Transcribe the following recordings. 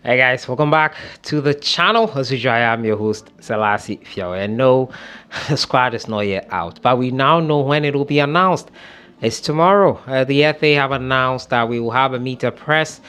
Hey guys, welcome back to the channel. As usual, I am your host, Sellssi. And no, the squad is not yet out, but we now know when it will be announced. It's tomorrow. The FA have announced that we will have a meter press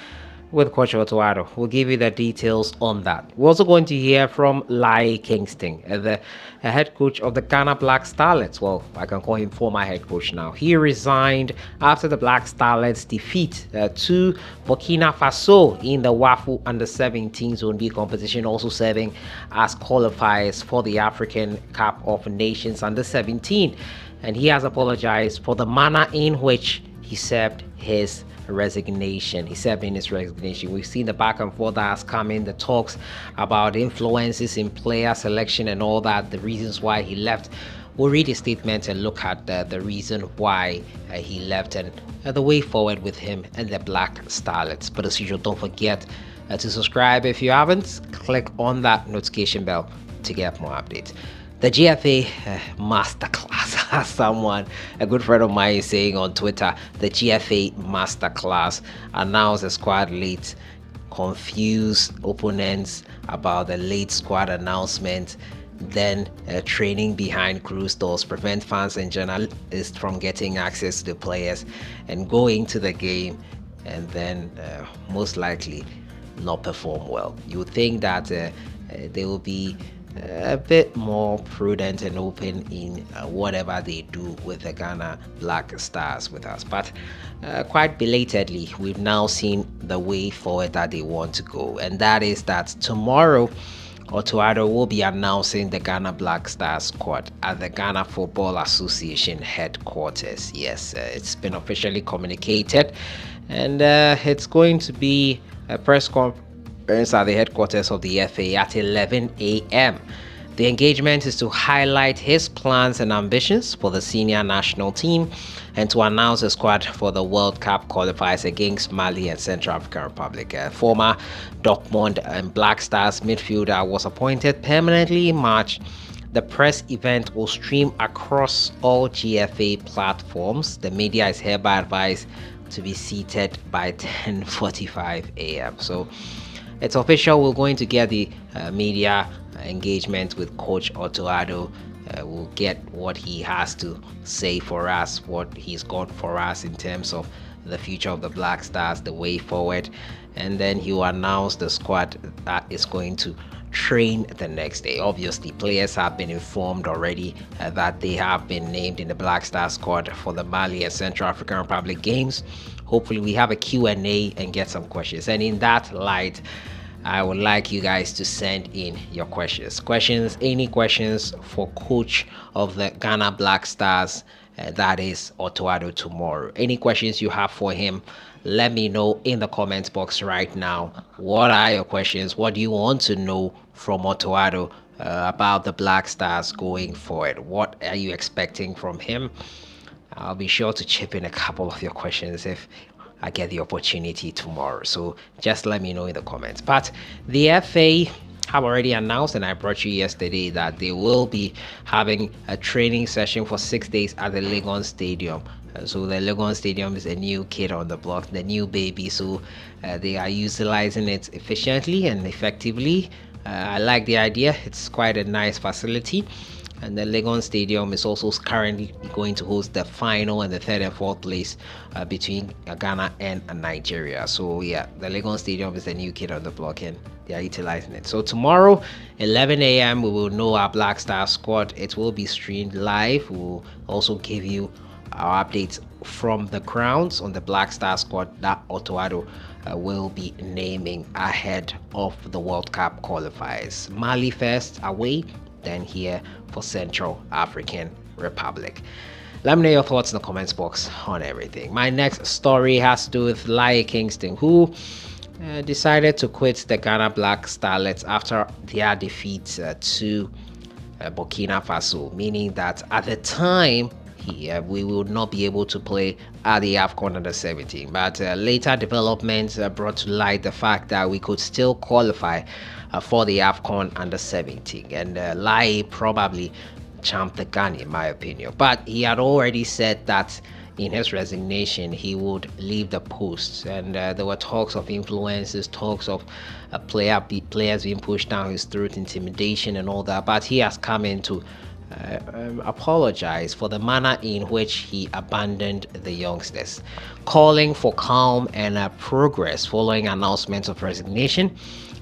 with Coach Otuado. We'll give you the details on that. We're also going to hear from Laryea Kingston, the head coach of the Ghana Black Starlets. Well, I can call him former head coach now. He resigned after the Black Starlets defeat to Burkina Faso in the WAFU Under-17 Zone B competition, also serving as qualifiers for the African Cup of Nations Under-17. And he has apologized for the manner in which he served his resignation. He said in his resignation, we've seen the back and forth that has come in, the talks about influences in player selection and all that, the reasons why he left. We'll read his statement and look at the reason why he left and the way forward with him and the Black Starlets. But as usual, don't forget to subscribe if you haven't. Click on that notification bell to get more updates. The GFA masterclass, as a good friend of mine is saying on Twitter, the GFA masterclass announced a squad late, confuse opponents about the late squad announcement, then training behind closed doors, prevent fans and journalists from getting access to the players and going to the game, and then most likely not perform well. You would think that they will be a bit more prudent and open in whatever they do with the Ghana Black Stars with us. But quite belatedly, we've now seen the way forward that they want to go. And that is that tomorrow, Otuado will be announcing the Ghana Black Stars squad at the Ghana Football Association headquarters. Yes, it's been officially communicated. And it's going to be a press conference at the headquarters of the FA at 11 a.m. The engagement is to highlight his plans and ambitions for the senior national team and to announce a squad for the World Cup qualifiers against Mali and Central African Republic. Former Dortmund and Black Stars midfielder was appointed permanently in March. The press event will stream across all GFA platforms. The media is hereby advised to be seated by 10:45 a.m. So it's official. We're going to get the media engagement with Coach Otuado. We'll get what he has to say for us, what he's got for us in terms of the future of the Black Stars, the way forward, and then he will announce the squad that is going to train the next day. Obviously, players have been informed already that they have been named in the Black Star squad for the Mali and Central African Republic games. Hopefully we have a Q&A and get some questions, and in that light I would like you guys to send in your questions, any questions for coach of the Ghana Black Stars, that is Otuado, tomorrow. Any questions you have for him, let me know in the comment box right now. What are your questions? What do you want to know from Otuado about the Black Stars going forward? What are you expecting from him? I'll be sure to chip in a couple of your questions if I get the opportunity tomorrow. So just let me know in the comments. But the FA have already announced, and I brought you yesterday, that they will be having a training session for 6 days at the Legon Stadium. So the Legon Stadium is a new kid on the block, the new baby. So they are utilizing it efficiently and effectively. I like the idea. It's quite a nice facility. And the Legon Stadium is also currently going to host the final and the third and fourth place between Ghana and Nigeria. So yeah, the Legon Stadium is the new kid on the block and they are utilizing it. So tomorrow, 11 a.m., we will know our Black Star squad. It will be streamed live. We'll also give you our updates from the grounds on the Black Star squad that Otuado will be naming ahead of the World Cup qualifiers. Mali first away, then here for Central African Republic. Let me know your thoughts in the comments box on everything. My next story has to do with Laryea Kingston, who decided to quit the Ghana Black Starlets after their defeat to Burkina Faso, meaning that at the time we will not be able to play at the AFCON Under-17. But later developments brought to light the fact that we could still qualify for the AFCON Under-17. And Laryea probably champed the gun, in my opinion. But he had already said that in his resignation he would leave the post, and there were talks of influences, talks of players being pushed down his throat, intimidation and all that, but he has come in to apologize for the manner in which he abandoned the youngsters, calling for calm and progress following announcement of resignation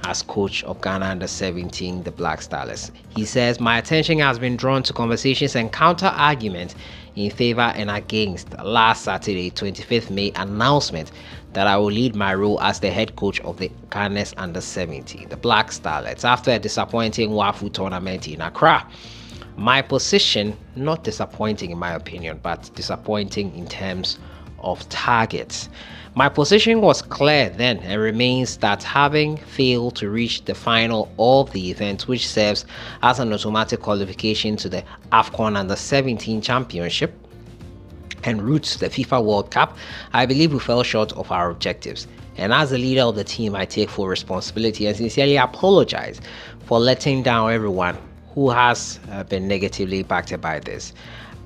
as coach of Ghana under 17, the Black Stars. He says, "My attention has been drawn to conversations and counter arguments in favor and against last Saturday, 25th May announcement that I will lead my role as the head coach of the Ghana's under 17, the Black Stars, after a disappointing WAFU tournament in Accra. My position, not disappointing in my opinion, but disappointing in terms of targets. My position was clear then and remains that having failed to reach the final of the event, which serves as an automatic qualification to the AFCON Under 17 Championship and route to the FIFA World Cup, I believe we fell short of our objectives. And as the leader of the team, I take full responsibility and sincerely apologize for letting down everyone who has been negatively impacted by this.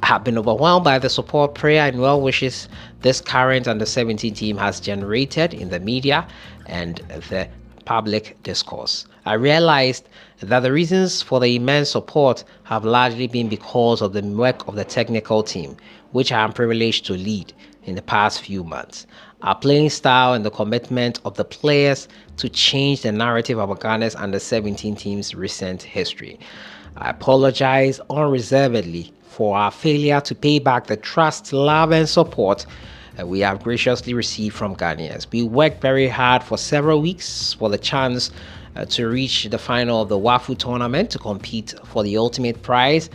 I have been overwhelmed by the support, prayer, and well wishes this current under 17 team has generated in the media and the public discourse. I realized that the reasons for the immense support have largely been because of the work of the technical team, which I am privileged to lead in the past few months. Our playing style and the commitment of the players to change the narrative of Ghana's under 17 team's recent history. I apologize unreservedly for our failure to pay back the trust, love, and support we have graciously received from Ghanaians. We worked very hard for several weeks for the chance to reach the final of the WAFU tournament to compete for the ultimate prize,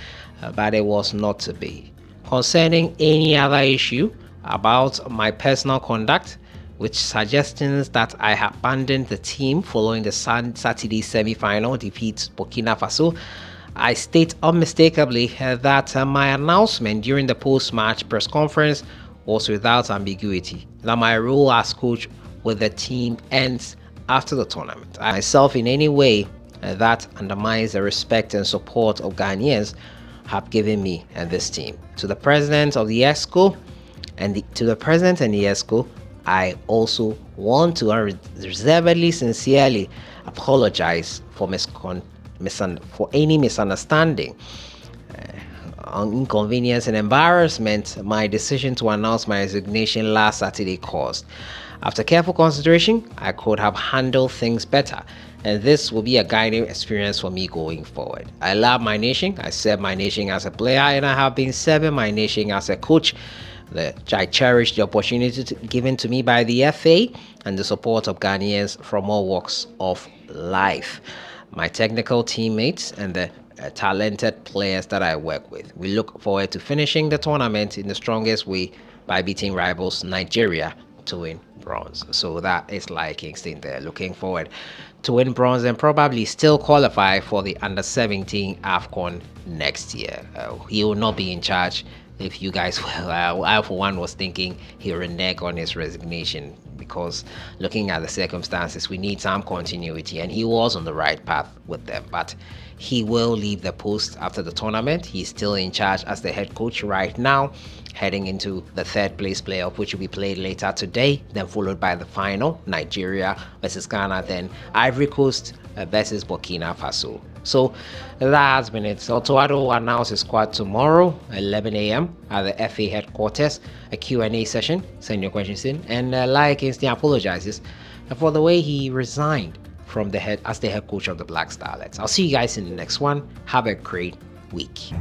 but it was not to be. Concerning any other issue about my personal conduct, with suggestions that I abandoned the team following the Saturday semi-final defeat Burkina Faso, I state unmistakably that my announcement during the post-match press conference was without ambiguity, that my role as coach with the team ends after the tournament. I myself in any way that undermines the respect and support of Ghanaians have given me and this team. To the president of the ESCO and the ESCO, I also want to unreservedly, sincerely apologize for any misunderstanding, inconvenience, and embarrassment my decision to announce my resignation last Saturday caused. After careful consideration, I could have handled things better, and this will be a guiding experience for me going forward. I love my nation. I serve my nation as a player, and I have been serving my nation as a coach. I cherish the opportunity given to me by the FA and the support of Ghanaians from all walks of life, my technical teammates, and the talented players that I work with. We look forward to finishing the tournament in the strongest way by beating rivals Nigeria to win bronze. So that is Laryea Kingston there, looking forward to win bronze and probably still qualify for the under 17 AFCON next year. He will not be in charge. If you guys will, I for one was thinking he'll renege on his resignation, because looking at the circumstances, we need some continuity, and he was on the right path with them. But he will leave the post after the tournament. He's still in charge as the head coach right now, heading into the third place playoff, which will be played later today, then followed by the final, Nigeria versus Ghana, then Ivory Coast versus Burkina Faso. So that has been it. So Toado will announce his squad tomorrow, 11 a.m. at the FA headquarters, a Q&A session. Send your questions in. And Laryea Kingston apologizes for the way he resigned from the head coach of the Black Stars. I'll see you guys in the next one. Have a great week.